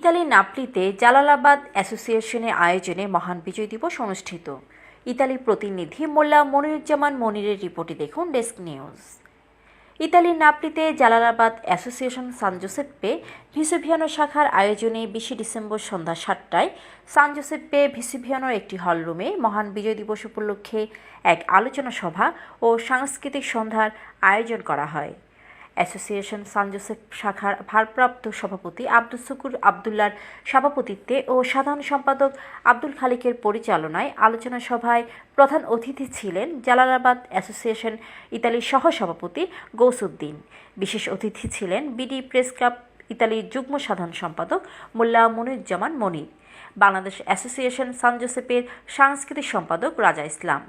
ইতালির নাপলিতে জালালাবাদ অ্যাসোসিয়েশনের আয়োজনে মহান বিজয় দিবস অনুষ্ঠিত। ইতালির প্রতিনিধি মোল্লা মনিরুজ্জামান মনিরের রিপোর্টে দেখুন ডেস্ক নিউজ। ইতালির নাপলিতে জালালাবাদ অ্যাসোসিয়েশন সান জোসেপ্পে ভিসুভিয়ানো শাখার আয়োজনে 20 ডিসেম্বর সন্ধ্যা 7টায় সান জোসেপ্পে ভিসুভিয়ানোর একটি হলরুমে মহান বিজয় দিবস উপলক্ষে এক আলোচনা সভা ও সাংস্কৃতিক সন্ধ্যার আয়োজন করা হয়। অ্যাসোসিয়েশন সান জোসেফ শাখার ভারপ্রাপ্ত সভাপতি আব্দুল শুকুর আবদুল্লার সভাপতিত্বে ও সাধারণ সম্পাদক আব্দুল খালিকের পরিচালনায় আলোচনা সভায় প্রধান অতিথি ছিলেন জালালাবাদ অ্যাসোসিয়েশন ইতালির সহসভাপতি গৌসুদ্দিন। বিশেষ অতিথি ছিলেন বিডি প্রেস ক্লাব ইতালির যুগ্ম সাধারণ সম্পাদক মোল্লা মনিরুজ্জামান মনির, বাংলাদেশ অ্যাসোসিয়েশন সান জোসেফের সাংস্কৃতিক সম্পাদক রাজা ইসলাম।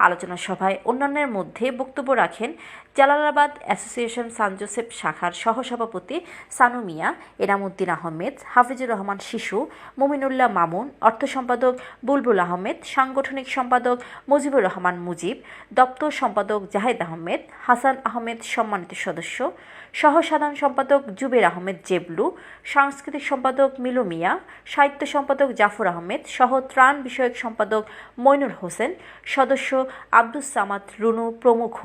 আলোচনা সভায় অন্যান্যের মধ্যে বক্তব্য রাখেন জালালাবাদ অ্যাসোসিয়েশন সান জোসেফ শাখার সহসভাপতি সানু মিয়া, এনামুদ্দিন আহমেদ, হাফিজুর রহমান শিশু, মুমিনুল্লাহ মামুন, অর্থ সম্পাদক বুলবুল আহমেদ, সাংগঠনিক সম্পাদক মুজিবুর রহমান মুজিব, দপ্তর সম্পাদক জাহেদ আহমেদ, হাসান আহমেদ সম্মানিত সদস্য, সহ সাধারণ সম্পাদক জুবের আহমেদ জেবলু, সাংস্কৃতিক সম্পাদক মিলু মিয়া, সাহিত্য সম্পাদক জাফর আহমেদ সহ ত্রাণ বিষয়ক সম্পাদক মইনুর হোসেন, সদস্য আব্দুস সামাদ রুনু প্রমুখ।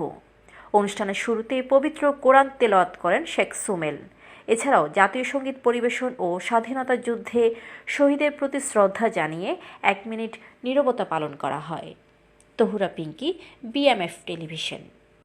অনুষ্ঠানের শুরুতে পবিত্র কোরআন তেলাওয়াত করেন শেখ সুমেল। এছাড়াও জাতীয় সঙ্গীত পরিবেশন ও স্বাধীনতা যুদ্ধে শহীদের প্রতি শ্রদ্ধা জানিয়ে 1 মিনিট নীরবতা পালন করা হয়। Tahura Pinky, BMF television.